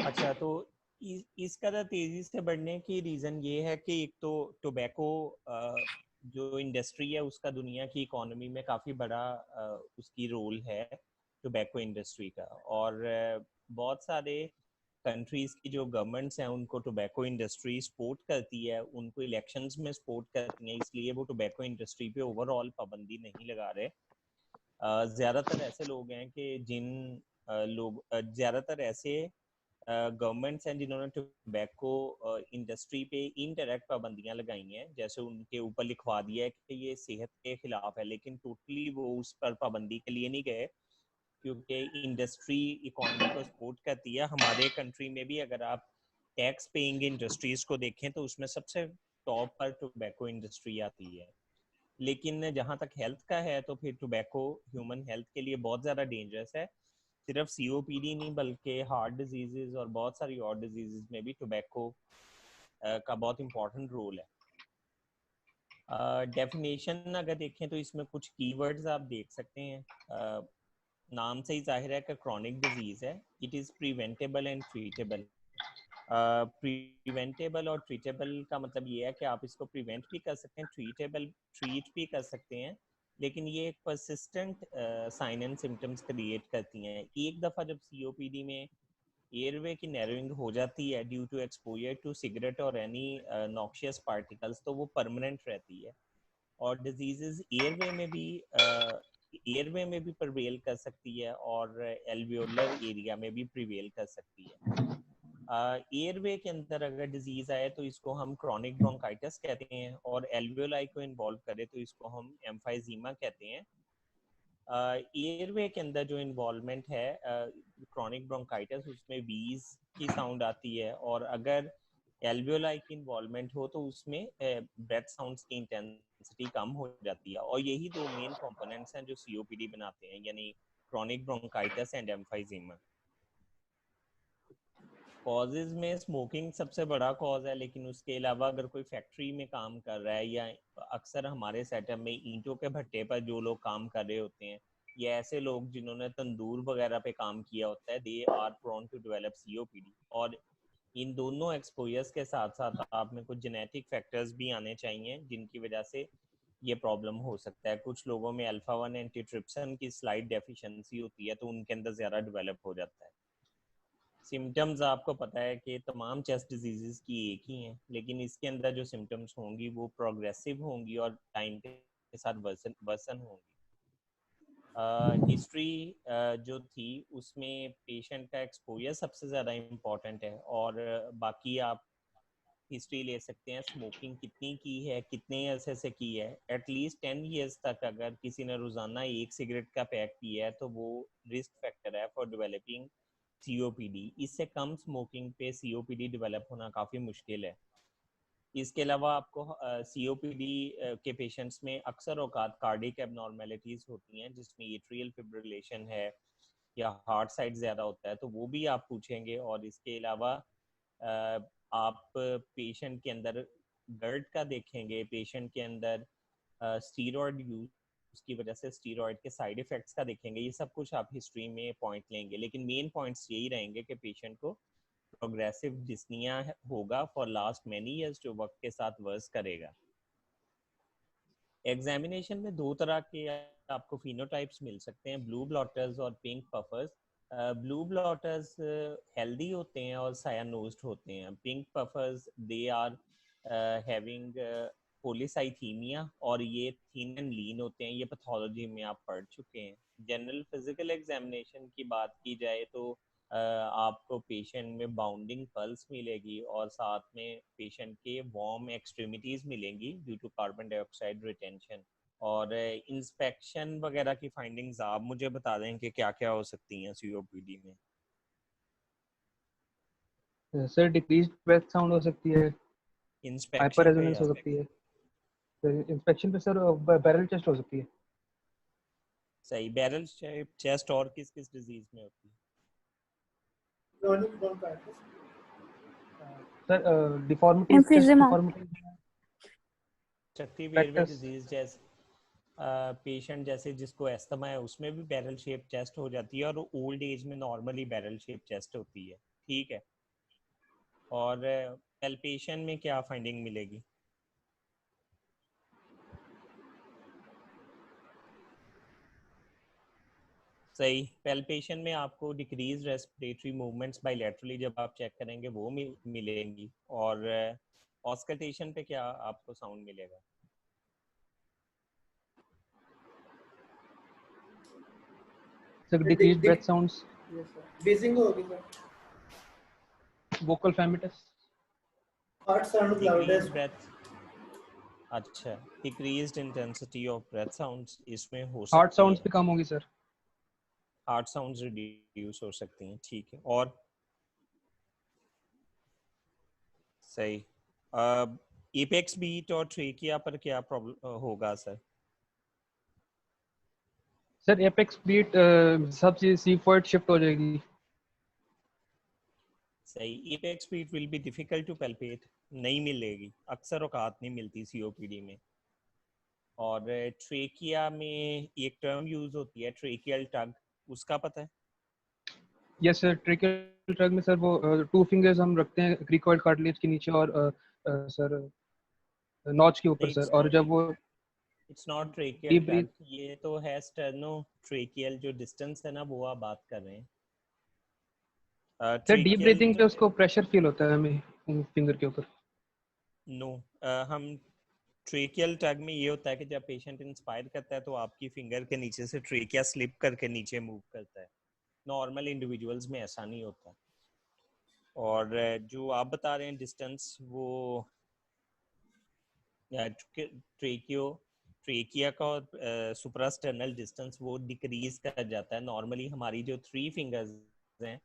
अच्छा, तो इसका तो तेजी से बढ़ने की रीजन ये है कि एक तो टोबैको जो इंडस्ट्री है उसका दुनिया की इकोनॉमी में काफी बड़ा उसकी रोल है टोबैको इंडस्ट्री का। और बहुत सारे कंट्रीज की जो गवर्नमेंट्स हैं उनको टोबैको इंडस्ट्री सपोर्ट करती है, उनको इलेक्शंस में सपोर्ट करती हैं, इसलिए वो टोबैको इंडस्ट्री पे ओवरऑल पाबंदी नहीं लगा रहे। ज़्यादातर ऐसे लोग हैं कि जिन लोग ज़्यादातर ऐसे गवर्नमेंट्स हैं जिन्होंने टोबैको इंडस्ट्री पे इनडायरेक्ट पाबंदियां लगाई हैं, जैसे उनके ऊपर लिखवा दिया है कि ये सेहत के खिलाफ है, लेकिन टोटली वो उस पर पाबंदी के लिए नहीं गए, क्योंकि इंडस्ट्री इकोनॉमी को सपोर्ट करती है। हमारे कंट्री में भी अगर आप टैक्स पेइंग इंडस्ट्रीज को देखें तो उसमें सबसे टॉप पर टोबैको इंडस्ट्री आती है। लेकिन जहाँ तक हेल्थ का है तो फिर टोबैको ह्यूमन हेल्थ के लिए बहुत ज़्यादा डेंजरस है। सिर्फ सीओपीडी नहीं बल्कि हार्ट डिजीजेज और बहुत सारी और डिजीजेज में भी टोबैको का बहुत इंपॉर्टेंट रोल है। डेफिनेशन अगर देखें तो इसमें कुछ कीवर्ड्स आप देख सकते हैं। नाम से ही जाहिर है कि क्रॉनिक डिजीज है। It is preventable and treatable. Preventable और ट्रीटेबल का मतलब ये है कि आप इसको प्रिवेंट भी कर सकते हैं, ट्रीट भी कर सकते हैं, लेकिन ये एक persistent sign and symptoms create करती हैं। एक दफ़ा जब सीओपीडी में एयरवे की नैरोइंग हो जाती है due to exposure to cigarette और एनी नॉक्शियस पार्टिकल्स, तो वो परमानेंट रहती है। और डिजीजेस एयरवे में भी प्रिवेल कर सकती है और एल्वियोलर एरिया में भी प्रिवेल कर सकती है। एयरवे के अंदर अगर डिजीज आए तो इसको हम क्रॉनिक ब्रोंकाइटिस कहते हैं, और एल्वियोलाई को इन्वॉल्व करे तो इसको हम एम्फाइजीमा कहते हैं। एयरवे के अंदर जो इन्वॉल्वमेंट है क्रॉनिक ब्रोंकाइटिस, उसमें वीज की साउंड आती है, और अगर एल्वियोलाई की इन्वॉल्वमेंट हो तो उसमें ब्रेथ साउंड्स की इंटेंसिटी कम हो जाती है। और यही दो मेन कंपोनेंट्स हैं जो सीओपीडी बनाते हैं, यानी chronic bronchitis and emphysema. Causes में स्मोकिंग सबसे बड़ा कॉज है, लेकिन उसके अलावा अगर कोई फैक्ट्री में काम कर रहा है, या अक्सर हमारे सेटअप में ईंटों के भट्टे पर जो लोग काम कर रहे होते हैं, या ऐसे लोग जिन्होंने तंदूर वगैरह पे काम किया होता है, they are prone to develop COPD. और इन दोनों एक्सपोजर्स के साथ साथ आप में कुछ जेनेटिक फैक्टर्स भी आने चाहिए जिनकी वजह से ये प्रॉब्लम हो सकता है। कुछ लोगों में अल्फा 1 एंटीट्रिप्सिन की स्लाइट डेफिशिएंसी होती है, तो उनके अंदर ज़्यादा डेवलप हो जाता है। सिम्टम्स आपको पता है कि तमाम चेस्ट डिजीजेस की एक ही हैं, लेकिन इसके अंदर जो सिम्टम्स होंगी वो प्रोग्रेसिव होंगी और टाइम के साथ वर्सन होंगी। हिस्ट्री जो थी उसमें पेशेंट का एक्सपोजर सबसे ज़्यादा इम्पॉर्टेंट है, और बाकी आप हिस्ट्री ले सकते हैं, स्मोकिंग कितनी की है, कितने अरसे से की है। एटलीस्ट 10 ईयर्स तक अगर किसी ने रोज़ाना एक सिगरेट का पैक पिया है तो वो रिस्क फैक्टर है फॉर डेवलपिंग सीओपीडी। इससे कम स्मोकिंग पे सीओपीडी डेवलप होना काफ़ी मुश्किल है। इसके अलावा आपको सीओपीडी के पेशेंट्स में अक्सर औकात कार्डिक एबनॉर्मेलिटीज़ होती हैं, जिसमें एट्रियल फिब्रिलेशन है या हार्ट साइड ज़्यादा होता है, तो वो भी आप पूछेंगे। और इसके अलावा आप पेशेंट के अंदर गर्ड का देखेंगे, पेशेंट के अंदर स्टीरॉयड यूज की वजह से स्टीरॉयड के साइड इफेक्ट्स का देखेंगे। ये सब कुछ आप हिस्ट्री में पॉइंट लेंगे, लेकिन मेन पॉइंट्स यही रहेंगे कि पेशेंट को प्रोग्रेसिव डिस्निया होगा फॉर लास्ट मैनी ईयर्स, जो वक्त के साथ वर्स करेगा। एग्जामिनेशन में दो तरह के आपको फिनोटाइप्स मिल सकते हैं, ब्लू ब्लॉटर्स और pink puffers. Blue bloaters healthy होते हैं और सायानोज्ड होते हैं। Pink puffers they are having polycythaemia, और ये थीन एंड लीन होते हैं। ये पैथोलॉजी में आप पढ़ चुके हैं। जनरल फिजिकल एग्जामिनेशन की बात की जाए तो आपको पेशेंट में बाउंडिंग पल्स मिलेगी, और साथ में पेशेंट के वार्म एक्सट्रीमिटीज मिलेंगी due to carbon dioxide retention. और इंस्पेक्शन वगैरह की फाइंडिंग्स आप मुझे बता दें कि क्या क्या हो सकती हैं सीओपीडी में। सर डिक्रीज्ड ब्रेथ साउंड हो सकती है, हाइपर इंस्पेक्शन पे रेजोनेंस या हो सकती है। सर इंस्पेक्शन पे सर बैरल टेस्ट हो सकती है। सही, बैरल शेप चेस्ट और किस किस डिजीज में होती है? Sir deformities, chest emphysema. Deformities, चक्री वेरवे प्रैक्टिस। डिजीज जैसे पेशेंट जैसे जिसको एस्थमा है उसमें भी बैरल शेप चेस्ट हो जाती है, और ओल्ड एज में नॉर्मली बैरल शेप चेस्ट होती है। ठीक है। और पैल्पेशन में क्या फाइंडिंग मिलेगी? सही, पैल्पेशन में आपको डिक्रीज रेस्पिरेटरी मूवमेंट्स बायलैटरली जब आप चेक करेंगे वो मिलेंगी। और ऑस्कल्टेशन पे क्या आपको साउंड मिलेगा? सर डिक्रीज ब्रेथ साउंड्स, बेसिंग होगी sir, vocal fremitus, heart sound decrease क्लाउडेस्ट। ब्रेथ, अच्छा, decreased intensity of breath sounds इसमें हो हार्ट सकती साउंड्स है। भी कम होगी सर। हार्ट साउंड्स रिड्यूस हो सकती हैं, ठीक है। और सही, एपेक्स बीट और ट्रेकिया पर क्या प्रॉब्लम होगा सर? सर एपेक्स बीट सब चीज C4 शिफ्ट हो जाएगी। सही, apex beat will be difficult to palpate, नहीं मिलेगी, अक्सर औकात नहीं मिलती सीओपीडी में। और ट्रेकिया में एक टर्म यूज होती है ट्रेकियल टग, उसका पता है? यस सर, ट्रेकियल ट्रैक में सर वो 2 फिंगर्स हम रखते हैं क्रिकॉइड कार्टिलेज के नीचे और सर नॉच के ऊपर नहीं, सर, और जब वो it's not tracheal deep breath. Tug, ये तो है स्टर्नो ट्रेकियल, जो डिस्टेंस है ना वो आप बात कर रहे हैं। सर डीप ट्रेकियल ब्रीथिंग जो पे उसको प्रेशर फील होता है हमें फिंगर के ऊपर। नो, हम ट्रेकियल टग में ये होता है कि जब पेशेंट इंस्पायर करता है तो आपकी फिंगर के नीचे से ट्रेकिया स्लिप करके नीचे मूव करता है। नॉर्मल इंडिविजुअल्स में ऐसा नहीं होता। और जो आप बता रहे हैं डिस्टेंस, वो ट्रेकियो ट्रेकिया का और सुप्रास्टर्नल डिस्टेंस वो डिक्रीज कर जाता है। नॉर्मली हमारी जो 3 फिंगर्स हैं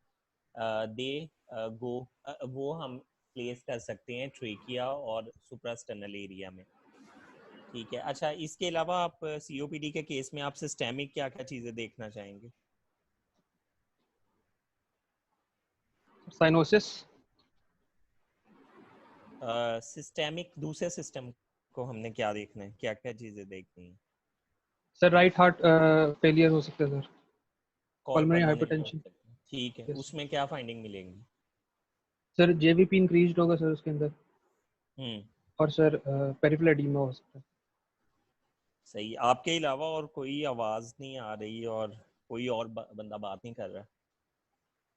दे गो, वो हम प्लेस कर सकते हैं ट्रेकिया और सुप्रास्टर्नल एरिया में, ठीक है। अच्छा, इसके अलावा आप सीओपीडी के केस में आप सिस्टेमिक क्या क्या चीजें देखना चाहेंगे? साइनोसिस। सिस्टेमिक दूसरे सिस्टम को हमने क्या देखना है, क्या क्या चीजें देखनी है? सर राइट हार्ट फेलियर हो सकता है सर, कॉल पल्मोनरी पल्मोनरी हो हाइपरटेंशन। सकती है, ठीक है। यस उसमें क्या फाइंडिंग मिलेंगी? सर, जेवीपी इंक्रीज्ड होगा सर उसके अंदर, हम्म, और सर पेरिफेरल एडीमा हो सकता है। सही। आपके अलावा और कोई आवाज नहीं आ रही और कोई और बंदा बात नहीं कर रहा?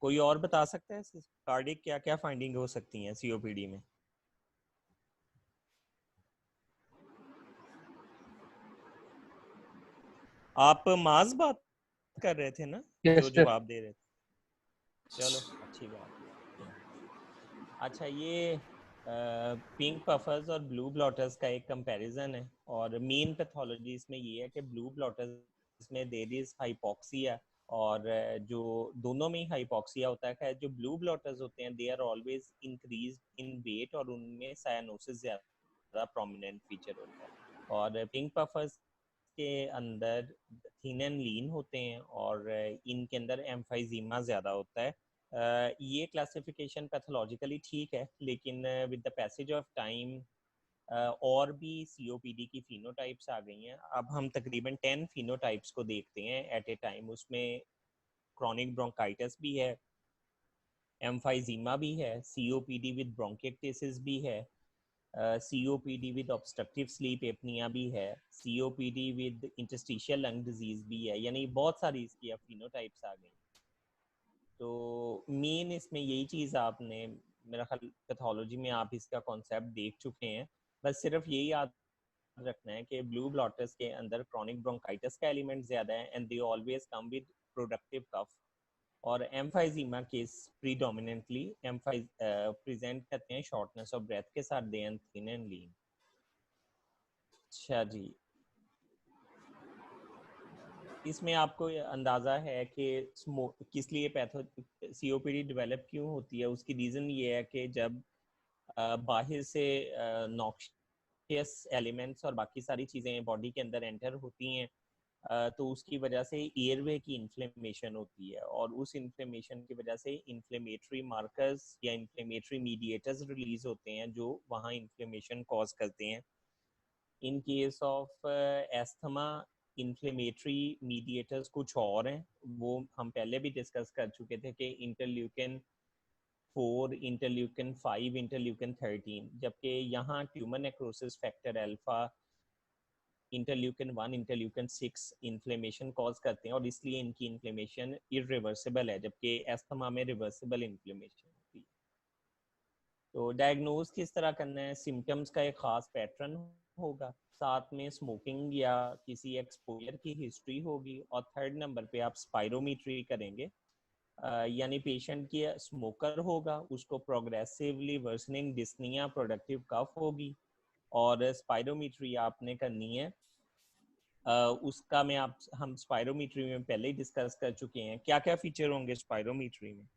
कोई और बता सकता है कार्डिक क्या क्या फाइंडिंग हो सकती हैं सीओपीडी में? आप माज बात कर रहे थे ना जो यस सर। जवाब दे रहे थे? चलो, अच्छी बात है। अच्छा, ये पिंक पफर्स और ब्लू ब्लॉटर्स का एक कंपैरिजन है। और मेन पैथोलॉजी इसमें ये है कि ब्लू ब्लॉटर्स में देयर इज हाइपोक्सिया, और जो दोनों में ही हाइपोक्सिया होता है। जो ब्लू ब्लॉटर्स होते हैं they are always increase in weight, और उनमें साइनोसिस ज़्यादा प्रोमिनेंट फीचर होता है। और पिंक पफर्स के अंदर थिन एंड लीन होते हैं, और इनके अंदर एम्फाइजीमा ज़्यादा होता है। ये क्लासिफिकेशन पैथोलॉजिकली ठीक है, लेकिन with the passage of time और भी सीओपीडी की फिनोटाइप्स आ गई हैं। अब हम तकरीबन 10 फिनोटाइप्स को देखते हैं एट ए टाइम। उसमें क्रॉनिक ब्रोंकाइटिस भी है, एम्फाइजीमा भी है, सीओपीडी विद ब्रोंकिटिस भी है, COPD with obstructive sleep apnoea भी है, COPD with interstitial lung disease भी है। यानी बहुत सारी इसकी अब फिनोटाइप्स आ गई। तो मेन इसमें यही चीज़ आपने, मेरा ख्याल पैथोलॉजी में आप इसका कॉन्सेप्ट देख चुके हैं। बस सिर्फ यही याद रखना है कि ब्लू ब्लॉटर्स के अंदर क्रॉनिक ब्रोंकाइटिस का एलिमेंट ज़्यादा है, and they always come with productive cough. और एम्फाइजीमा केस प्रीडोमिनेंटली एम्फाइज प्रेजेंट करते हैं शॉर्टनेस ऑफ ब्रेथ के साथ, they and thin and lean. अच्छा जी, इसमें आपको अंदाज़ा है कि किस लिए पैथो सीओपीडी डेवलप क्यों होती है? उसकी रीज़न ये है कि जब बाहर से नॉक्शियस एलिमेंट्स और बाकी सारी चीज़ें बॉडी के अंदर एंटर होती हैं, तो उसकी वजह से एयरवे की इन्फ्लेमेशन होती है, और उस इन्फ्लेमेशन की वजह से इन्फ्लेमेटरी मार्कर्स या इन्फ्लेमेटरी मीडिएटर्स रिलीज होते हैं जो वहाँ इन्फ्लेमेशन कॉज करते हैं। In case of asthma, inflammatory mediators कुछ और हैं, वो हम पहले भी डिस्कस कर चुके थे कि इंटरल्यूकिन 4, इंटरल्यूकिन 5, इंटरल्यूकिन 13, जबकि यहाँ tumour necrosis factor alpha, interleukin 1, interleukin 6 inflammation cause करते हैं और इसलिए इनकी इन्फ्लेमेशन इरिवर्सिबल है, जबकि एस्थमा में रिवर्सिबल इन्फ्लेमेशन होती है। तो डायग्नोज किस तरह करना है? सिम्टम्स का एक ख़ास पैटर्न होगा, साथ में स्मोकिंग या किसी एक्सपोजर की हिस्ट्री होगी, और थर्ड नंबर पे आप स्पायरोमीट्री करेंगे, यानी पेशेंट की स्मोकर होगा, उसको progressively worsening dyspnoea productive cough होगी, और स्पायरोमीट्री आपने करनी है। उसका मैं हम स्पायरोमीट्री में पहले ही डिस्कस कर चुके हैं। क्या क्या फीचर होंगे स्पायरोमीट्री में?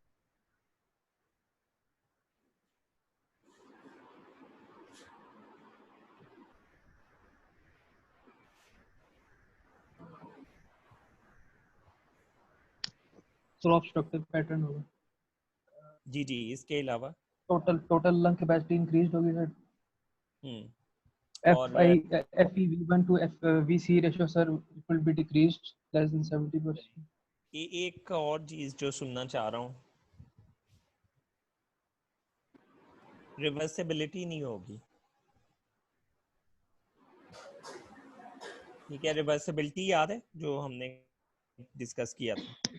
स्लो ऑब्स्ट्रक्टिव पैटर्न होगा। जी जी, इसके अलावा टोटल लंग कैपेसिटी इंक्रीज होगी सर। और FeV1 to VC ratio sir will be decreased less than 70%। एक और चीज जो सुनना चाह रहा हूँ, रिवर्सिबिलिटी नहीं होगी, ठीक है? रिवर्सिबिलिटी याद है जो हमने डिस्कस किया था?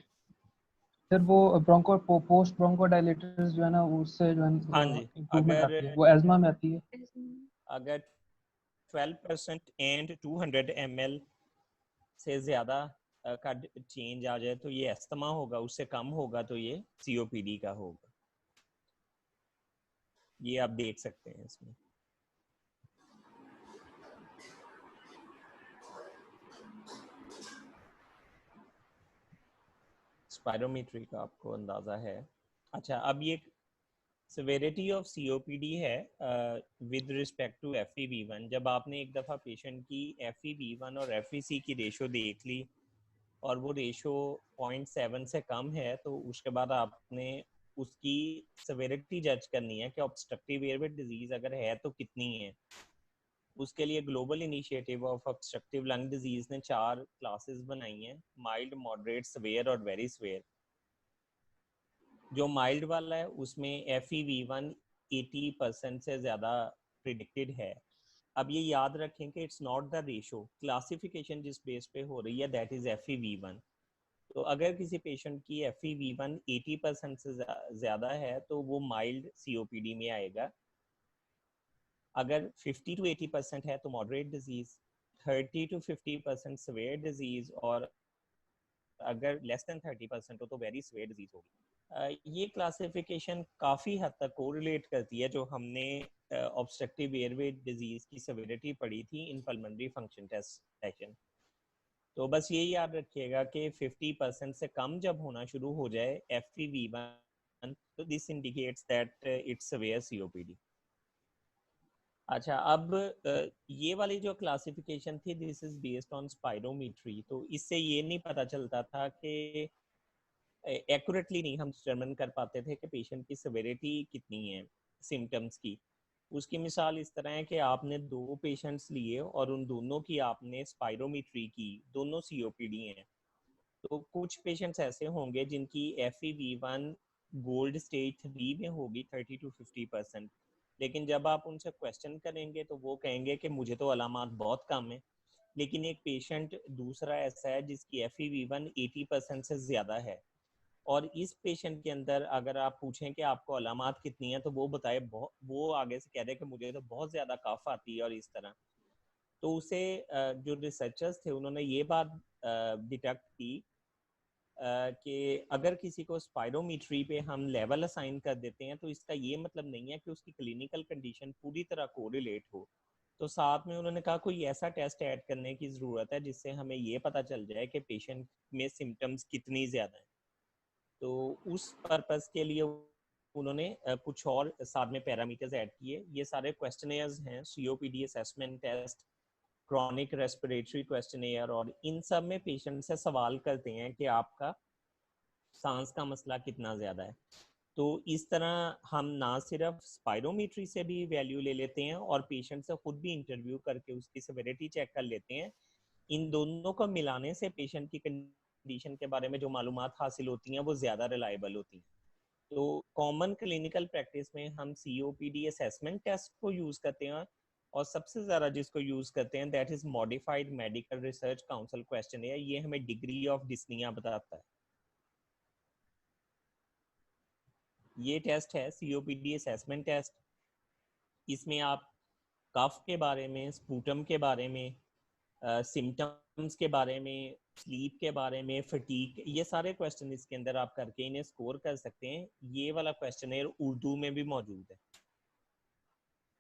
सर वो ब्रोंको पोस्ट ब्रोंको डायलेटर्स जो है ना, उससे जो है हाँ जी, इम्प्रूवमेंट अगर आती है, वो एज़मा में आती है। अगर 12% एंड 200 ml से ज़्यादा का चेंज आ जाए तो ये अस्थमा होगा, उससे कम होगा तो ये COPD का होगा। ये आप देख सकते हैं इसमें। स्पायरोमीट्री का आपको अंदाज़ा है। अच्छा, अब ये सेवेरिटी ऑफ COPD है विद रिस्पेक्ट टू FeV1। जब आपने एक दफ़ा पेशेंट की FeV1 और FVC की रेशो देख ली और वो रेशो 0.7 से कम है, तो उसके बाद आपने उसकी सेवेरिटी जज करनी है कि ऑब्स्ट्रक्टिव एयरवे डिजीज अगर है तो कितनी है। उसके लिए global initiative of obstructive lung disease ने 4 क्लासेस बनाई हैं, माइल्ड, मॉडरेट, सवेयर और वेरी सवेयर। जो माइल्ड वाला है उसमें FeV1 80% से ज़्यादा प्रिडिक्टेड है। अब ये याद रखें कि it's not the ratio, classification जिस बेस पे हो रही है दैट इज़ FeV1। तो अगर किसी पेशेंट की FeV1 80% से ज़्यादा है तो वो माइल्ड COPD में आएगा। अगर 50 to 80% है तो moderate disease, 30 to 50% severe disease, और अगर लेस देन 30% हो तो वेरी सवेयर डिजीज होगी। ये क्लासिफिकेशन काफ़ी हद तक कोरिलेट करती है जो हमने ऑब्स्ट्रक्टिव एयरवे डिजीज की सेवेरिटी पढ़ी थी in pulmonary function test session. तो बस ये याद रखिएगा कि 50% से कम जब होना शुरू हो जाए FeV1, तो this indicates that it's severe COPD। अच्छा, अब ये वाली जो क्लासिफिकेशन थी this is based on spirometry, तो इससे ये नहीं पता चलता था कि एक्यूरेटली नहीं हम डिटरमिन कर पाते थे कि पेशेंट की सेवेरिटी कितनी है सिम्टम्स की। उसकी मिसाल इस तरह है कि आपने 2 पेशेंट्स लिए और उन दोनों की आपने स्पायरोमीट्री की, दोनों COPD हैं। तो कुछ पेशेंट्स ऐसे होंगे जिनकी FeV1 गोल्ड स्टेज 3 में होगी 30 to 50%, लेकिन जब आप उनसे क्वेश्चन करेंगे तो वो कहेंगे कि मुझे तो अलामात बहुत कम है। लेकिन एक पेशेंट दूसरा ऐसा है जिसकी FeV1 80% से ज़्यादा है, और इस पेशेंट के अंदर अगर आप पूछें कि आपको अलामात कितनी है तो वो बताए, वो आगे से कह रहे हैं कि मुझे तो बहुत ज़्यादा कफ आती है और इस तरह। तो उसे जो रिसर्चर्स थे उन्होंने ये बात डिटेक्ट की कि अगर किसी को स्पायरोमीट्री पे हम लेवल असाइन कर देते हैं तो इसका ये मतलब नहीं है कि उसकी क्लिनिकल कंडीशन पूरी तरह कोरिलेट हो। तो साथ में उन्होंने कहा कोई ऐसा टेस्ट ऐड करने की ज़रूरत है जिससे हमें ये पता चल जाए कि पेशेंट में सिम्टम्स कितनी ज़्यादा हैं। तो उस पर्पस के लिए उन्होंने कुछ और साथ में पैरामीटर्स ऐड किए। ये सारे क्वेश्चनेयर्स हैं, COPD assessment test, chronic respiratory questionnaire, और इन सब में पेशेंट से सवाल करते हैं कि आपका सांस का मसला कितना ज़्यादा है। तो इस तरह हम ना सिर्फ स्पायरोमीट्री से भी वैल्यू ले लेते हैं और पेशेंट से खुद भी इंटरव्यू करके उसकी सेवेरिटी चेक कर लेते हैं। इन दोनों को मिलाने से पेशेंट की कंडीशन के बारे में जो मालूमात हासिल होती हैं वो ज़्यादा रिलायबल होती हैं। तो कॉमन क्लिनिकल प्रैक्टिस में हम COPD असेसमेंट टेस्ट को यूज करते हैं, और सबसे ज़्यादा जिसको यूज करते हैं that is modified medical research council questionnaire. ये हमें डिग्री ऑफ डिस्निया बताता है। ये टेस्ट है COPD असेसमेंट टेस्ट। इसमें आप कफ के बारे में, स्पूटम के बारे में, सिम्टम्स के बारे में, स्लीप के बारे में, फटीक, ये सारे क्वेश्चन इसके अंदर आप करके इन्हें स्कोर कर सकते हैं। ये वाला क्वेश्चन उर्दू में भी मौजूद है,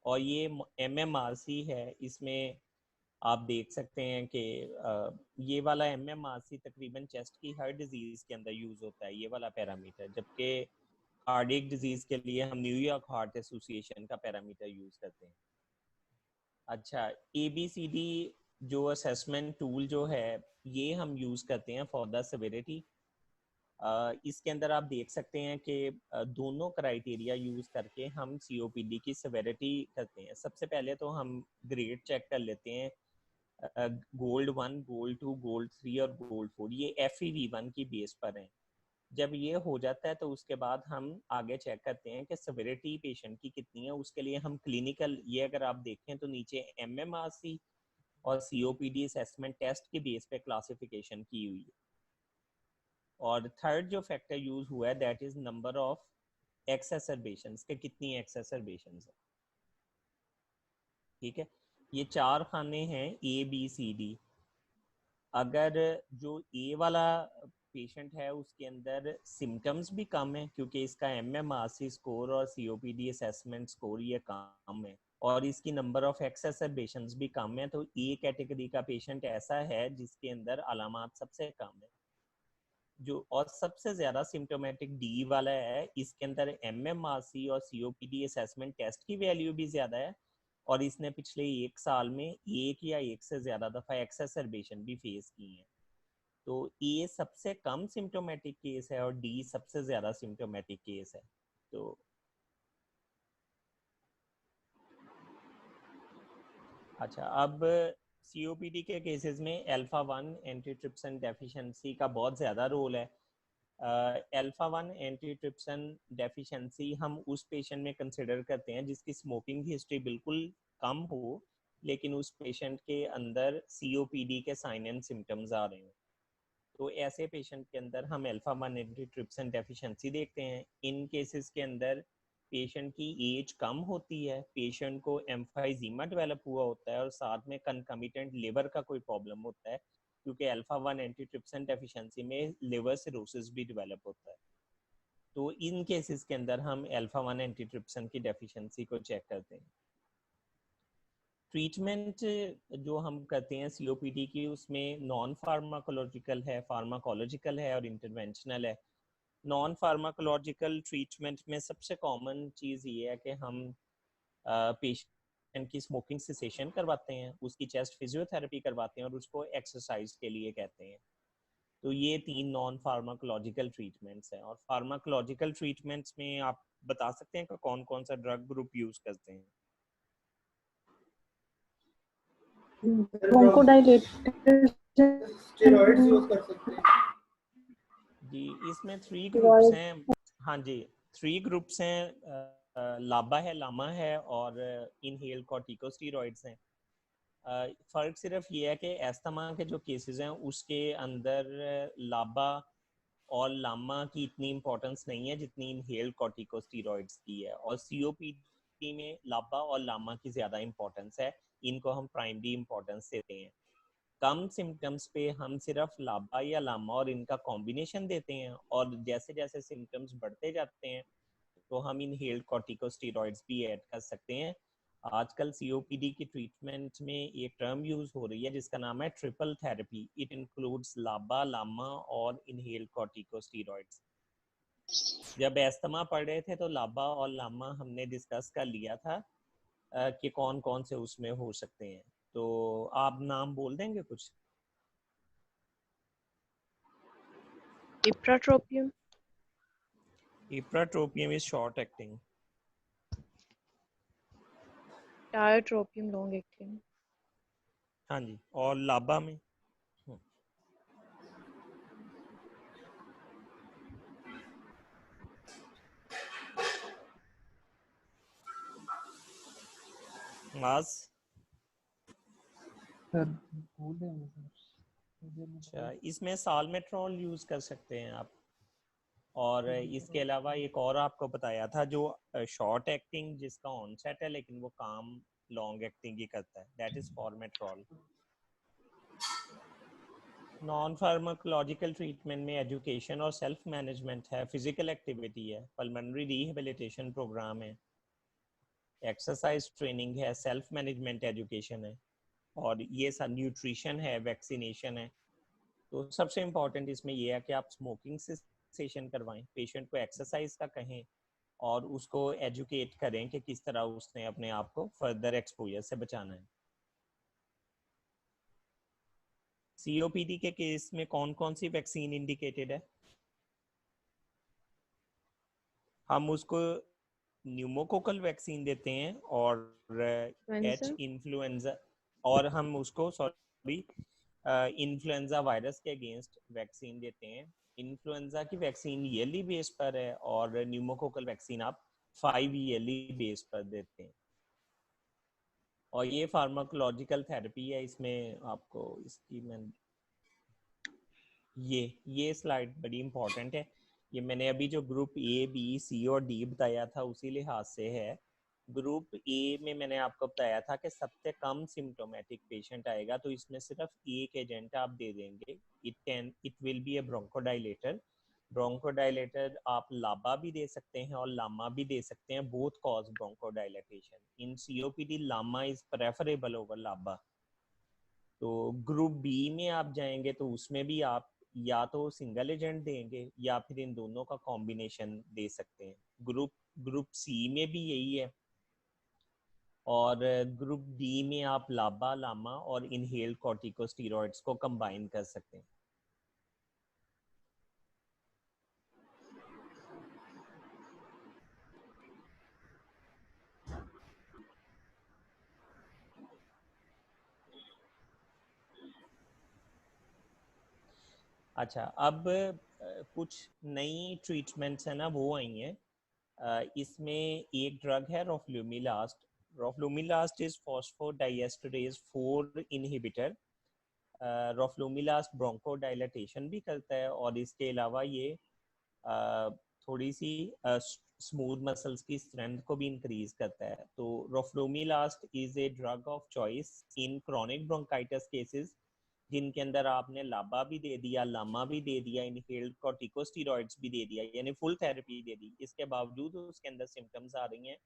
और ये MMRC है। इसमें आप देख सकते हैं कि ये वाला MMRC तकरीबन चेस्ट की हर डिजीज के अंदर यूज होता है, ये वाला पैरामीटर, जबकि कार्डियक डिजीज के लिए हम न्यूयॉर्क हार्ट एसोसिएशन का पैरामीटर यूज करते हैं। अच्छा, ABCD जो असेसमेंट टूल जो है ये हम यूज करते हैं फॉर द सेवेरिटी। इसके अंदर आप देख सकते हैं कि दोनों क्राइटेरिया यूज करके हम COPD की सेवेरिटी करते हैं। सबसे पहले तो हम ग्रेड चेक कर लेते हैं, गोल्ड 1, गोल्ड 2, गोल्ड 3 और गोल्ड 4, ये FEV1 की बेस पर हैं। जब ये हो जाता है तो उसके बाद हम आगे चेक करते हैं कि सेवेरिटी पेशेंट की कितनी है। उसके लिए हम क्लिनिकल, ये अगर आप देखें तो नीचे MMRC और COPD असेसमेंट टेस्ट के बेस पे क्लासिफिकेशन की हुई है। और थर्ड जो फैक्टर यूज हुआ है दैट इज नंबर ऑफ एक्सेसरबेशंस, के कितनी एक्सेसरबेशंस है। ठीक है, ये 4 खाने हैं ABCD। अगर जो A वाला पेशेंट है उसके अंदर सिम्टम्स भी कम है, क्योंकि इसका MMRC स्कोर और COPD असेसमेंट स्कोर ये कम है, और इसकी नंबर ऑफ एक्सेसरबेशंस भी कम है, तो A कैटेगरी का पेशेंट ऐसा है जिसके अंदर अलामात सबसे कम है। जो और सबसे ज्यादा सिम्टोमेटिक D वाला है, इसके अंदर MMRC और COPD असेसमेंट टेस्ट की वैल्यू भी ज्यादा है, और इसने पिछले 1 साल में एक या एक से ज्यादा दफा एक्सेसरबेशन भी फेस की है। तो A सबसे कम सिम्टोमेटिक केस है और D सबसे ज्यादा सिम्टोमेटिक केस है। तो अच्छा, अब COPD के केसेस में अल्फा-1 एंटीट्रिप्सिन डेफिशिएंसी का बहुत ज़्यादा रोल है। अल्फा-1 एंटीट्रिप्सिन डेफिशिएंसी हम उस पेशेंट में कंसिडर करते हैं जिसकी स्मोकिंग हिस्ट्री बिल्कुल कम हो, लेकिन उस पेशेंट के अंदर COPD के साइन एंड सिम्टम्स आ रहे हैं। तो ऐसे पेशेंट के अंदर हम अल्फा-1 एंटीट्रिप्सिन डेफिशिएंसी देखते हैं। इन केसेस के अंदर पेशेंट की एज कम होती है, पेशेंट को एम्फाइजीमा डेवलप हुआ होता है, और साथ में कंकमिटेंट लिवर का कोई प्रॉब्लम होता है, क्योंकि अल्फा-1 एंटीट्रिप्सिन डेफिशिएंसी में लिवर सिरोसिस भी डेवलप होता है। तो इन केसेस के अंदर हम अल्फा-1 एंटीट्रिप्सिन की डेफिशिएंसी को चेक करते हैं। ट्रीटमेंट जो हम करते हैं COPD की, उसमें नॉन फार्माकोलॉजिकल है, फार्माकोलॉजिकल है और इंटरवेंशनल है। नॉन फार्माकोलॉजिकल ट्रीटमेंट में सबसे कॉमन चीज़ ये है कि हम पेशेंट की स्मोकिंग सेसेशन करवाते हैं, उसकी चेस्ट फिजियोथेरेपी करवाते हैं, और उसको एक्सरसाइज के लिए कहते हैं। तो ये 3 नॉन फार्माकोलॉजिकल ट्रीटमेंट्स हैं। और फार्माकोलॉजिकल ट्रीटमेंट्स में आप बता सकते हैं कि कौन कौन सा ड्रग ग्रुप यूज करते हैं? ब्रोंकोडाइलेटर स्टेरॉइड्स यूज कर सकते हैं जी, इसमें 3 ग्रुप्स हैं। हाँ जी, 3 ग्रुप्स हैं, लाबा है, लामा है और इनहेल कॉर्टिकोस्टेरॉइड्स हैं। फ़र्क सिर्फ ये है कि अस्थमा के जो केसेस हैं उसके अंदर लाबा और लामा की इतनी इम्पोर्टेंस नहीं है जितनी इनहेल कॉर्टिकोस्टेरॉइड्स की है, और COPD में लाबा और लामा की ज़्यादा इम्पोर्टेंस है। इनको हम प्राइमरी इम्पोर्टेंस देते हैं। कम सिम्टम्स पे हम सिर्फ लाबा या लामा और इनका कॉम्बिनेशन देते हैं, और जैसे जैसे सिम्टम्स बढ़ते जाते हैं तो हम इनहेल्ड कॉर्टिकोस्टेरॉइड्स भी ऐड कर सकते हैं। आजकल COPD की ट्रीटमेंट में एक टर्म यूज हो रही है जिसका नाम है ट्रिपल थेरेपी। इट इंक्लूड्स लाबा, लामा और इनहेल्ड कॉर्टिकोस्टेरॉइड्स। जब एस्थमा पढ़ रहे थे तो लाबा और लामा हमने डिस्कस कर लिया था कि कौन कौन से उसमें हो सकते हैं। तो आप नाम बोल देंगे कुछ? Ipratropium, ipratropium is short acting. tiotropium long acting, हाँ जी, और लाबा में आज सर भूल गए मैं सर। अच्छा, इसमें सालमेट्रॉल यूज कर सकते हैं आप। और इसके अलावा एक और आपको बताया था जो शॉर्ट एक्टिंग जिसका ऑनसेट है लेकिन वो काम लॉन्ग एक्टिंग ही करता है, that is formoterol. Non pharmacological treatment में एजुकेशन और सेल्फ मैनेजमेंट है, फिजिकल एक्टिविटी है, पल्मोनरी रिहेबिलिटेशन प्रोग्राम है, एक्सरसाइज ट्रेनिंग है, सेल्फ मैनेजमेंट एजुकेशन है, और ये सब न्यूट्रिशन है, वैक्सीनेशन है। तो सबसे इम्पोर्टेंट इसमें ये है कि आप स्मोकिंग से सेशन करवाएं, पेशेंट को एक्सरसाइज का कहें और उसको एजुकेट करें कि किस तरह उसने अपने आप को फर्दर एक्सपोजर से बचाना है। सीओपीडी के केस में कौन कौन सी वैक्सीन इंडिकेटेड है? हम उसको न्यूमोकोकल वैक्सीन देते हैं और एच Influenza? इन्फ्लुएंजा, और हम उसको सॉरी इन्फ्लुएंजा वायरस के अगेंस्ट वैक्सीन देते हैं। इन्फ्लुएंजा की वैक्सीन ईयरली बेस पर है और न्यूमोकोकल वैक्सीन आप 5 ईयरली बेस पर देते हैं। और ये फार्माकोलॉजिकल थेरेपी है, इसमें आपको इसकी मैं ये स्लाइड बड़ी इंपॉर्टेंट है। ये मैंने अभी जो ग्रुप ए बी सी और डी बताया था उसी लिहाज से है। ग्रुप ए में मैंने आपको बताया था कि सबसे कम सिम्टोमेटिक पेशेंट आएगा तो इसमें सिर्फ एक एजेंट आप दे देंगे, it will be A bronchodilator. Bronchodilator आप लाबा भी दे सकते हैं और लामा भी दे सकते हैं, both cause bronchodilatation. In COPD LAMA is preferable over LABA. तो ग्रुप बी में आप जाएंगे तो उसमें भी आप या तो सिंगल एजेंट देंगे या फिर इन दोनों का कॉम्बिनेशन दे सकते हैं। ग्रुप सी में भी यही है। और ग्रुप डी में आप लाबा लामा और इनहेल्ड कॉर्टिकोस्टेरॉइड्स को कंबाइन कर सकते हैं। अच्छा, अब कुछ नई ट्रीटमेंट्स है ना वो आई हैं। इसमें एक ड्रग है रोफ्लुमिलास्ट। रोफ्लुमिलास्ट इज फॉस्फोडाइएस्टरेज 4 इनहिबिटर। रोफ्लुमिलास्ट ब्रोंकोडाइलेटेशन भी करता है और इसके अलावा ये थोड़ी सी स्मूथ मसल्स की स्ट्रेंथ को भी इंक्रीज करता है। तो roflumilast is a drug of choice in chronic bronchitis cases जिनके अंदर आपने लाबा भी दे दिया, लामा भी दे दिया, इनहेल्ड कॉर्टिकोस्टेरॉइड्स भी दे दिया, यानी फुल थेरेपी दे दी, इसके बावजूद उसके अंदर सिम्टम्स आ रही हैं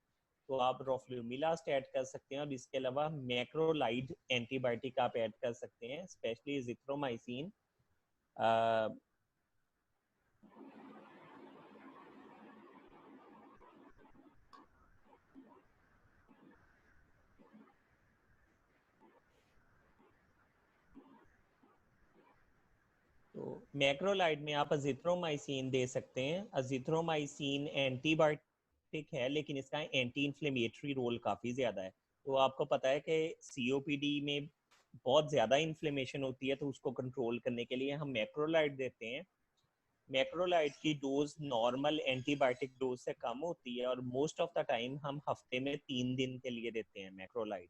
तो आप रोफ्लुमिलास्ट ऐड कर सकते हैं। और इसके अलावा मैक्रोलाइड एंटीबायोटिक आप ऐड कर सकते हैं, स्पेशली जिथ्रोमाइसिन। तो मैक्रोलाइड में आप अजिथ्रोमाइसिन दे सकते हैं। अजिथ्रोमाइसिन एंटीबायोटिक है लेकिन इसका एंटी इन्फ्लेमेटरी रोल काफ़ी ज़्यादा है। तो आपको पता है कि सीओपीडी में बहुत ज़्यादा इन्फ्लेमेशन होती है तो उसको कंट्रोल करने के लिए हम मैक्रोलाइड देते हैं। मैक्रोलाइड की डोज नॉर्मल एंटीबायोटिक डोज से कम होती है और मोस्ट ऑफ द टाइम हम हफ्ते में 3 दिन के लिए देते हैं मैक्रोलाइड,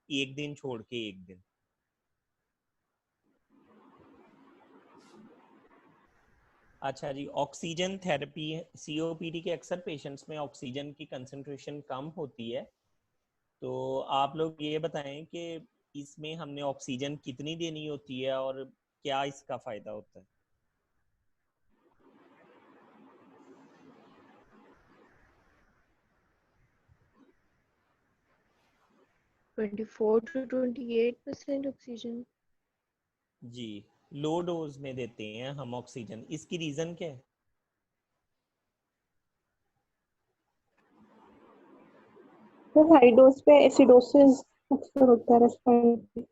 एक दिन छोड़ के एक दिन। अच्छा जी, ऑक्सीजन थेरेपी। सीओपीडी के अक्सर पेशेंट्स में ऑक्सीजन की कंसंट्रेशन कम होती है, तो आप लोग ये बताएं कि इसमें हमने ऑक्सीजन कितनी देनी होती है और क्या इसका फायदा होता है? Twenty-four to 28% oxygen. जी, लो डोज में देते हैं हम ऑक्सीजन, इसकी रीजन क्या है? तो हाई डोज पे एसिडोसिस अक्सर होता है रेस्पिरेटरी।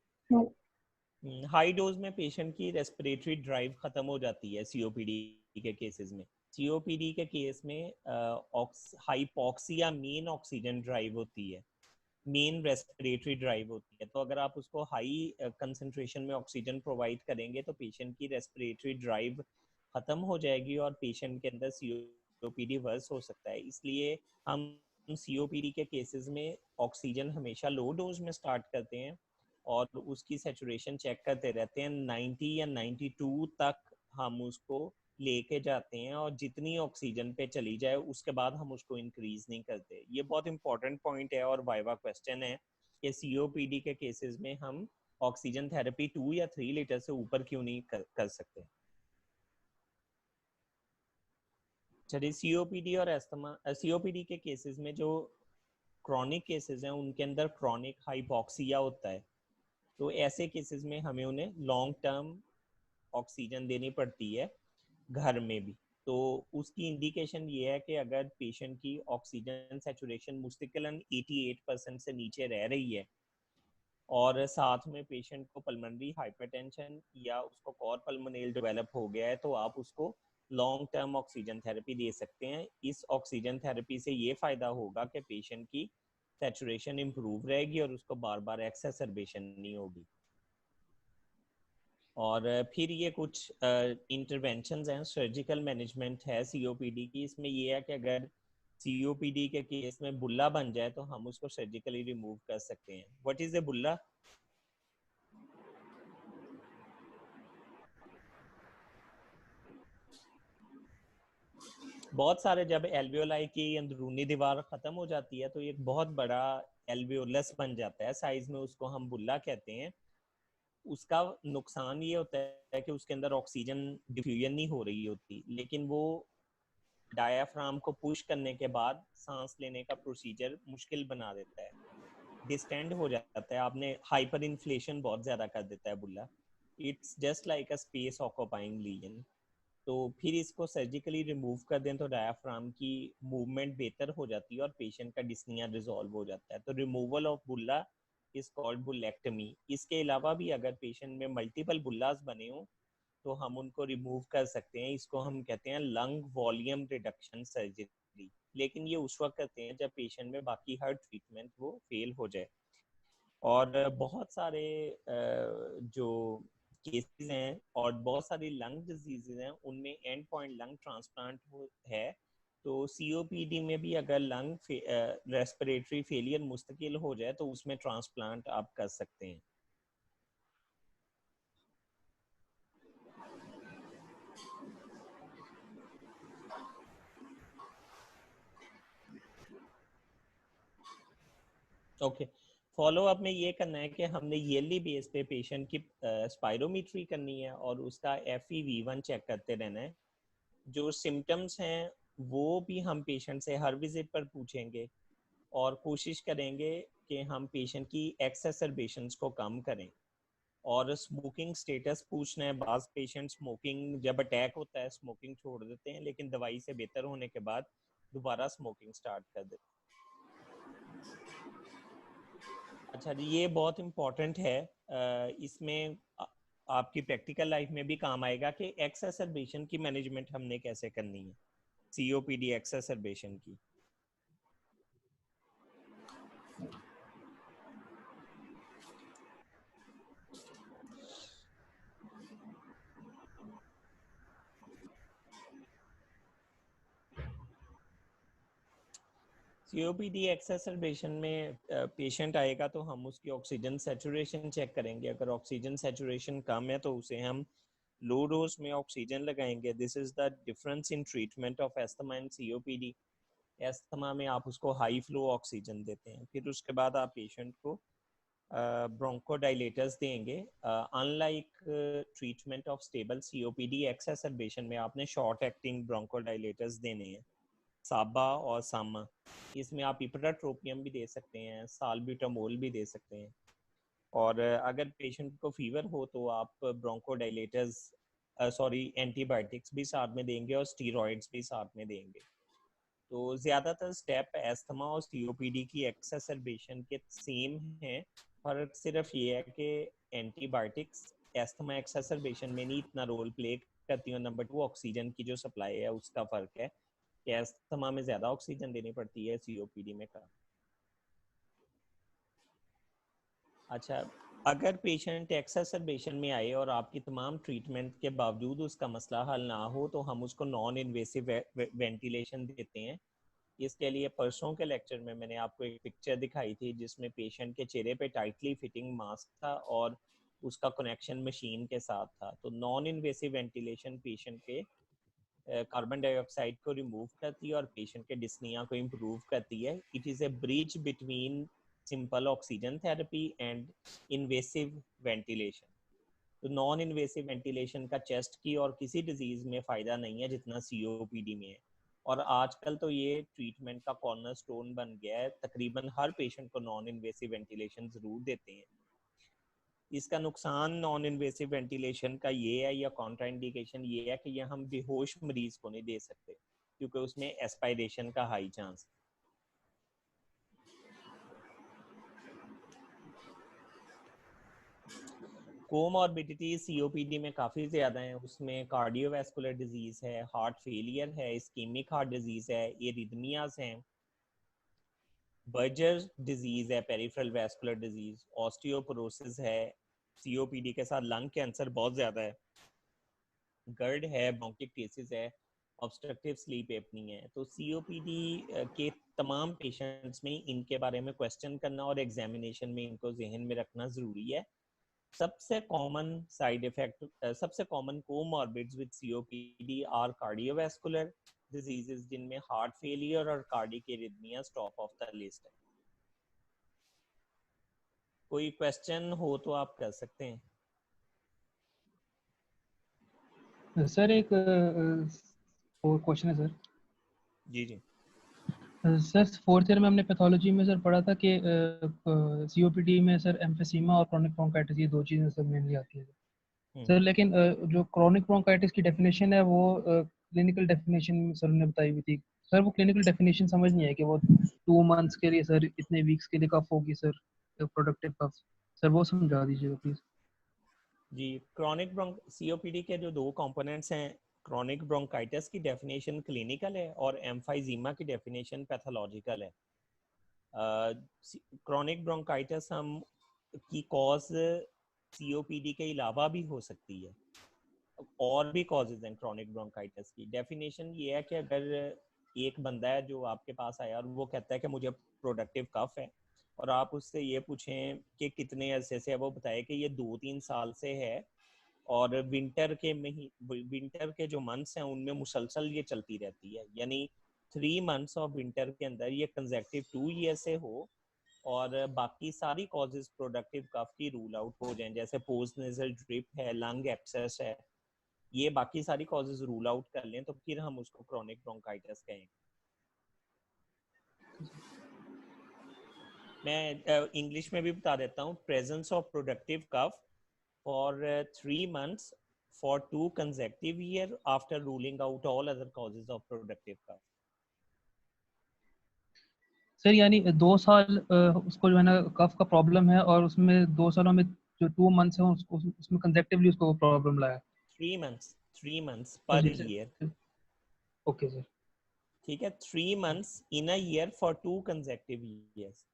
हाई डोज में पेशेंट की रेस्पिरेटरी ड्राइव खत्म हो जाती है सीओपीडी के केसेस में। सीओपीडी के केस में हाइपोक्सिया मेन ऑक्सीजन ड्राइव होती है, मेन रेस्पिरेटरी ड्राइव होती है। तो अगर आप उसको हाई कंसंट्रेशन में ऑक्सीजन प्रोवाइड करेंगे तो पेशेंट की रेस्पिरेटरी ड्राइव खत्म हो जाएगी और पेशेंट के अंदर सीओपीडी वर्स हो सकता है। इसलिए हम सीओपीडी के केसेस में ऑक्सीजन हमेशा लो डोज में स्टार्ट करते हैं और उसकी सैचुरेशन चेक करते रहते हैं 90 या 92 तक हम उसको लेके जाते हैं और जितनी ऑक्सीजन पे चली जाए उसके बाद हम उसको इंक्रीज नहीं करते। ये बहुत इंपॉर्टेंट पॉइंट है और वाइवा क्वेश्चन है कि सीओपीडी के केसेस में हम ऑक्सीजन थेरेपी 2 या 3 लीटर से ऊपर क्यों नहीं कर सकते। चलिए सीओपीडी और एस्थमा, सीओपीडी के केसेस में जो क्रॉनिक केसेस हैं उनके अंदर क्रॉनिक हाइपोक्सिया होता है, तो ऐसे केसेस में हमें उन्हें लॉन्ग टर्म ऑक्सीजन देनी पड़ती है घर में भी। तो उसकी इंडिकेशन ये है कि अगर पेशेंट की ऑक्सीजन सैचुरेशन मुस्तकिलन 88% से नीचे रह रही है और साथ में पेशेंट को पल्मोनरी हाइपरटेंशन या उसको कॉर पल्मोनेल डेवलप हो गया है, तो आप उसको लॉन्ग टर्म ऑक्सीजन थेरेपी दे सकते हैं। इस ऑक्सीजन थेरेपी से ये फायदा होगा कि पेशेंट की सैचुरेशन इंप्रूव रहेगी और उसको बार बार एक्सेसरबेशन नहीं होगी। और फिर ये कुछ इंटरवेंशंस हैं, सर्जिकल मैनेजमेंट है सीओपीडी की। इसमें ये है कि अगर सीओपीडी के केस में बुल्ला बन जाए तो हम उसको सर्जिकली रिमूव कर सकते हैं। व्हाट इज ए बुल्ला? बहुत सारे जब एल्वियोलाई की अंदरूनी दीवार खत्म हो जाती है तो एक बहुत बड़ा एल्वियोलस बन जाता है साइज में, उसको हम बुल्ला कहते हैं। उसका नुकसान ये होता है कि उसके अंदर ऑक्सीजन डिफ्यूजन नहीं हो रही होती, लेकिन वो डायाफ्राम को पुश करने के बाद सांस लेने का प्रोसीजर मुश्किल बना देता है, डिस्टेंड हो जाता है, आपने हाइपर इन्फ्लेशन बहुत ज्यादा कर देता है bulla. It's just like a space occupying lesion. तो फिर इसको सर्जिकली रिमूव कर दें तो डायाफ्राम की मूवमेंट बेहतर हो जाती है और पेशेंट का डिस्निया रिजॉल्व हो जाता है। तो removal of bulla is called bullectomy. इसके अलावा भी अगर पेशेंट में मल्टीपल बुल्लास बने हों तो हम उनको रिमूव कर सकते हैं। इसको हम कहते हैं लंग वॉल्यूम रिडक्शन सर्जरी, लेकिन ये उस वक्त करते हैं जब पेशेंट में बाकी हर ट्रीटमेंट वो फेल हो जाए। और बहुत सारे जो केसेस हैं और बहुत सारी लंग डिजीजेज हैं उनमें एंड पॉइंट लंग ट्रांसप्लांट है। तो सीओपीडी में भी अगर लंग रेस्पिरेटरी फेलियर मुस्तकिल हो जाए तो उसमें ट्रांसप्लांट आप कर सकते हैं। ओके, फॉलो अप में ये करना है कि हमने ईयरली बेस पे पेशेंट की स्पायरोमीट्री करनी है और उसका FEV1 चेक करते रहना है। जो सिम्टम्स हैं वो भी हम पेशेंट से हर विजिट पर पूछेंगे और कोशिश करेंगे कि हम पेशेंट की एक्सेसरबेशंस को कम करें। और स्मोकिंग स्टेटस पूछना है। बाज पेशेंट स्मोकिंग जब अटैक होता है स्मोकिंग छोड़ देते हैं, लेकिन दवाई से बेहतर होने के बाद दोबारा स्मोकिंग स्टार्ट कर देते हैं। अच्छा जी, ये बहुत इम्पोर्टेंट है। इसमें आपकी प्रैक्टिकल लाइफ में भी काम आएगा कि एक्सेसरबेशन की मैनेजमेंट हमने कैसे करनी है, सीओपीडी एक्सेसरबेशन की। सीओपीडी एक्सेसरबेशन में पेशेंट आएगा तो हम उसकी ऑक्सीजन सैचुरेशन चेक करेंगे। अगर ऑक्सीजन सैचुरेशन कम है तो उसे हम लो डोज में ऑक्सीजन लगाएंगे। This is the difference in treatment of asthma and COPD. Asthma में आप उसको हाई फ्लो ऑक्सीजन देते हैं, फिर उसके बाद आप पेशेंट को ब्रोंकोडाइलेटर्स देंगे। Unlike treatment of stable COPD exacerbation में आपने शॉर्ट एक्टिंग ब्रोंकोडाइलेटर्स देने हैं, साबा और सामा। इसमें आप इपराट्रोपियम भी दे सकते हैं, साल्ब्यूटामोल भी दे सकते हैं। और अगर पेशेंट को फीवर हो तो आप ब्रोंकोडाइलेटर्स एंटीबायोटिक्स भी साथ में देंगे और स्टीरॉइड्स भी साथ में देंगे। तो ज़्यादातर स्टेप एस्थमा और सीओपीडी की एक्सेसरबेशन के सेम हैं। फर्क सिर्फ ये है कि एंटीबायोटिक्स एस्थमा एक्सेसरबेशन में नहीं इतना रोल प्ले करती है। नंबर 2 ऑक्सीजन की जो सप्लाई है उसका फ़र्क है कि एस्थमा में ज़्यादा ऑक्सीजन देनी पड़ती है, सीओपीडी में कम। अच्छा, अगर पेशेंट एक्सेसरबेशन में आए और आपकी तमाम ट्रीटमेंट के बावजूद उसका मसला हल ना हो तो हम उसको नॉन इन्वेसिव वेंटिलेशन देते हैं। इसके लिए परसों के लेक्चर में मैंने आपको एक पिक्चर दिखाई थी जिसमें पेशेंट के चेहरे पे टाइटली फिटिंग मास्क था और उसका कनेक्शन मशीन के साथ था। तो नॉन इन्वेसिव वेंटिलेशन पेशेंट के कार्बन डाइऑक्साइड को रिमूव करती है और पेशेंट के डिस्निया को इम्प्रूव करती है। It is a bridge between simple oxygen therapy and invasive ventilation. तो नॉन इन्वेसिव वेंटिलेशन का चेस्ट की और किसी डिजीज में फ़ायदा नहीं है जितना COPD में है, और आजकल तो ये ट्रीटमेंट का कॉर्नरस्टोन बन गया है। तकरीबन हर पेशेंट को नॉन इन्वेसिव वेंटिलेशन ज़रूर देते हैं। इसका नुकसान नॉन इन्वेसिव वेंटिलेशन का ये है, या कॉन्ट्राइंडिकेशन ये है कि ये हम बेहोश मरीज को नहीं दे सकते क्योंकि उसमें एस्पायरेशन का हाई चांस। कोमॉर्बिडिटी COPD में काफ़ी ज़्यादा है। उसमें कार्डियोवैस्कुलर डिजीज़ है, हार्ट फेलियर है, इस्कीमिक हार्ट डिजीज़ है, एरिथमियाज हैं, बर्जर डिजीज़ है, पेरिफेरल वैस्कुलर डिजीज़, ऑस्टियोपोरोसिस है। COPD के साथ लंग कैंसर बहुत ज़्यादा है, गर्ड है, ब्रोंकिटिस है, ऑब्स्ट्रक्टिव स्लीप एपनिया है। तो COPD के तमाम पेशेंट्स में इनके बारे में क्वेश्चन करना और एग्जामिनेशन में इनको जहन में रखना ज़रूरी है। सबसे कॉमन साइड इफेक्ट, सबसे common comorbids with COPD are cardiovascular diseases जिनमें हार्ट फेलियर और cardiac arrhythmias top of the list है। कोई क्वेश्चन हो तो आप कर सकते हैं। सर एक और क्वेश्चन है सर। जी जी सर फोर्थ ईयर में हमने पैथोलॉजी में सर पढ़ा था कि COPD में सर एम्फीसीमा और क्रोनिक ब्रोंकाइटिस ये दो चीज़ें सर मेनली आती है सर। लेकिन जो क्रोनिक ब्रोंकाइटिस की डेफिनेशन है वो क्लिनिकल डेफिनेशन सर ने बताई हुई थी सर। वो क्लिनिकल डेफिनेशन समझ नहीं है कि वो 2 मंथ्स के लिए सर इतने वीक्स के लिए कफ होगी सर, प्रोडक्टिव कफ सर, वो समझा दीजिएगा प्लीज। जी। क्रोनिक COPD के जो दो कंपोनेंट्स हैं, क्रोनिक ब्रोंकाइटिस की डेफिनेशन क्लिनिकल है और एम्फाइजीमा की डेफिनेशन पैथोलॉजिकल है। क्रोनिक ब्रोंकाइटिस हम की कॉज COPD के अलावा भी हो सकती है, और भी कॉजेज हैं क्रोनिक ब्रोंकाइटिस की। डेफिनेशन ये है कि अगर एक बंदा है जो आपके पास आया और वो कहता है कि मुझे प्रोडक्टिव कफ है, और आप उससे ये पूछें कि कितने अरसे से है, वो बताए कि ये 2-3 साल से है, और विंटर के जो मंथ्स हैं उनमें मुसलसल ये चलती रहती है, यानी 3 मंथ्स ऑफ विंटर के अंदर ये कंसेक्टिव 2 ईयर से हो, और बाकी सारी कॉजेज प्रोडक्टिव कफ की रूल आउट हो जाएं, जैसे पोस्ट नेजल ड्रिप है, लंग एब्सेस है, ये बाकी सारी कॉजेज रूल आउट कर लें तो फिर हम उसको क्रोनिक ब्रोंकाइटिस कहेंगे। मैं इंग्लिश में भी बता देता हूँ। Presence of productive cough for 3 months for 2 consecutive years after ruling out all other causes of productive cough. Sir यानी 2 साल उसको जो है ना कफ का प्रॉब्लम है, और उसमें 2 सालों में जो 2 मंथ्स है उसमें कंसेक्टिवली उसको वो प्रॉब्लम लाया। 3 months per year. Okay sir, ठीक है, 3 months in a year for 2 consecutive years.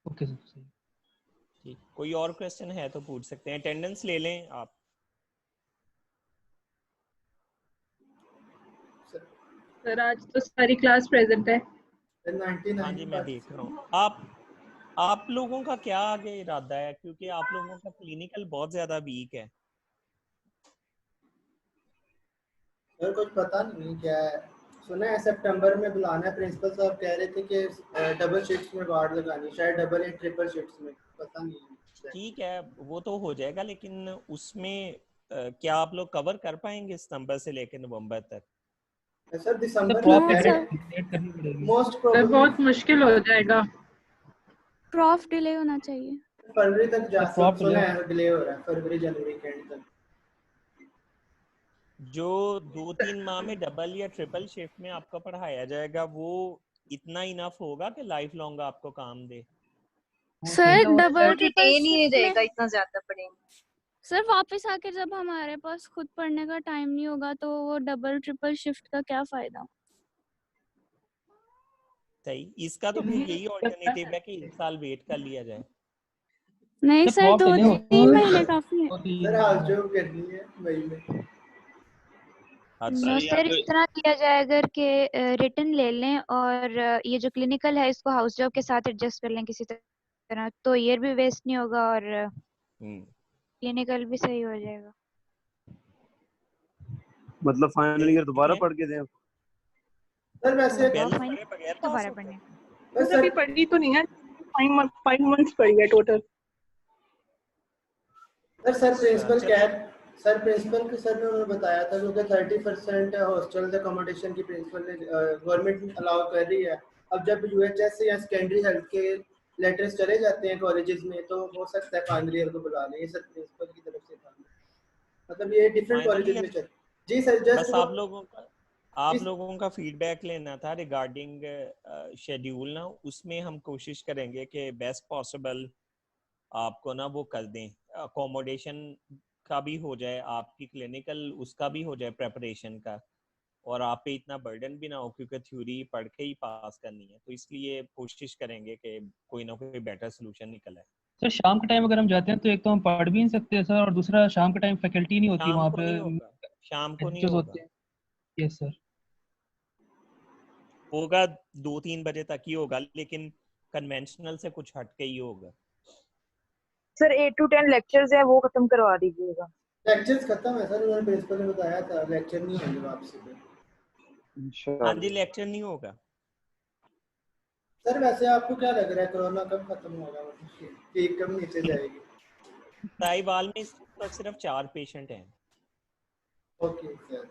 Okay sir. ठीक, कोई और क्वेश्चन है तो पूछ सकते हैं। अटेंडेंस ले लें आप। सर आज तो सारी क्लास प्रेजेंट है। 99 हाँ जी, मैं देख रहा हूँ। आप लोगों का क्या आगे इरादा है, क्योंकि आप लोगों का क्लिनिकल बहुत ज्यादा वीक है। सर कुछ पता नहीं क्या है, सुना है सितंबर में बुलाना है। प्रिंसिपल साहब कह रहे थे कि डबल शिफ्ट्स में वार्ड लगानी, शायद डबल या ट्रिपल शिफ्ट्स में, पता नहीं। ठीक है, वो तो हो जाएगा, लेकिन उसमें क्या आप लोग कवर कर पाएंगे सितंबर से लेकर नवंबर तक? सर दिसंबर प्रॉफ में करनी पड़ेगी। मोस्ट सर प्रोबेबली बहुत मुश्किल हो जाएगा। प्रॉफ डिले होना चाहिए। फरवरी तक जा प्रॉफ सुना है, डिले हो रहा है फरवरी जनवरी के एंड तक। जो 2-3 माह में डबल या ट्रिपल शिफ्ट में आपको पढ़ाया जाएगा, वो इतना इनफ होगा कि लाइफ लॉन्ग आपको काम दे? सर डबल ट्रिपल रिटेन ही नहीं शिफ्ट में देगा, इतना ज्यादा पढ़ेंगे। सर वापस आके जब हमारे पास खुद पढ़ने का टाइम नहीं होगा तो वो डबल ट्रिपल शिफ्ट का क्या फायदा। सही, इसका तो फिर यही ऑल्टरनेटिव है कि 1 साल वेट कर लिया जाए। नहीं सर, 2-3 महीने काफी है। सर आज जो करनी है मई में। नो सर, इतना किया जाए अगर के रिटर्न ले लें और ये जो क्लिनिकल है इसको हाउस जॉब के साथ एडजस्ट कर लें किसी तरह, तो ईयर भी वेस्ट नहीं होगा और क्लिनिकल भी सही हो जाएगा। मतलब फाइनल ईयर दोबारा पढ़ के दें? सर वैसे दोबारा पढ़ने बस अभी पढ़ी तो नहीं है, 5 मंथ्स पढ़ी है टोटल। सर प्रिंसिपल क्या है, सर प्रिंसिपल के सर ने उन्होंने बताया था क्योंकि 30% हॉस्टल अकोमोडेशन की प्रिंसिपल ने गवर्नमेंट अलाउ कर रही है। अब जब यूएचएस या सेकेंडरी हेल्थ के लेटर्स चले जाते हैं कॉलेजेस में तो हो सकता है फाइनल ईयर को बुला लें। ये सर प्रिंसिपल की तरफ से था, मतलब ये डिफरेंट कॉलेजेस में चल। जी सर, जस्ट आप लोगों का फीडबैक लेना था रिगार्डिंग शेड्यूल ना, उसमें हम कोशिश करेंगे कि बेस्ट पॉसिबल आपको ना वो कर दें, अकोमोडेशन का भी हो जाए, आपकी क्लिनिकल उसका भी हो जाए प्रेपरेशन का, और आप पे इतना बर्डन भी ना हो क्योंकि थ्योरी पढ़ के ही पास करनी है। तो इसलिए कोशिश करेंगे कि कोई ना कोई बेटर सोल्यूशन निकल आए। सर शाम के टाइम अगर हम जाते हैं तो एक तो हम पढ़ भी नहीं सकते सर, और दूसरा शाम के टाइम फैकल्टी नहीं होती वहाँ पे, शाम को नहीं होगा। यस सर, होगा 2-3 बजे तक ही होगा, लेकिन कन्वेंशनल से कुछ हटके ही होगा। सर 8 to 10 लेक्चर्स है वो खत्म करवा दीजिएगा। लेक्चर्स खत्म है सर, उन्होंने प्रिंसिपल ने बताया था लेक्चर नहीं होंगे वापसी पे। हाँ जी, लेक्चर नहीं होगा। सर वैसे आपको क्या लग रहा है कोरोना कब खत्म होगा, मतलब पीक कब नीचे जाएगी? साहिवाल में इस वक्त सिर्फ 4 पेशेंट हैं। Okay sir.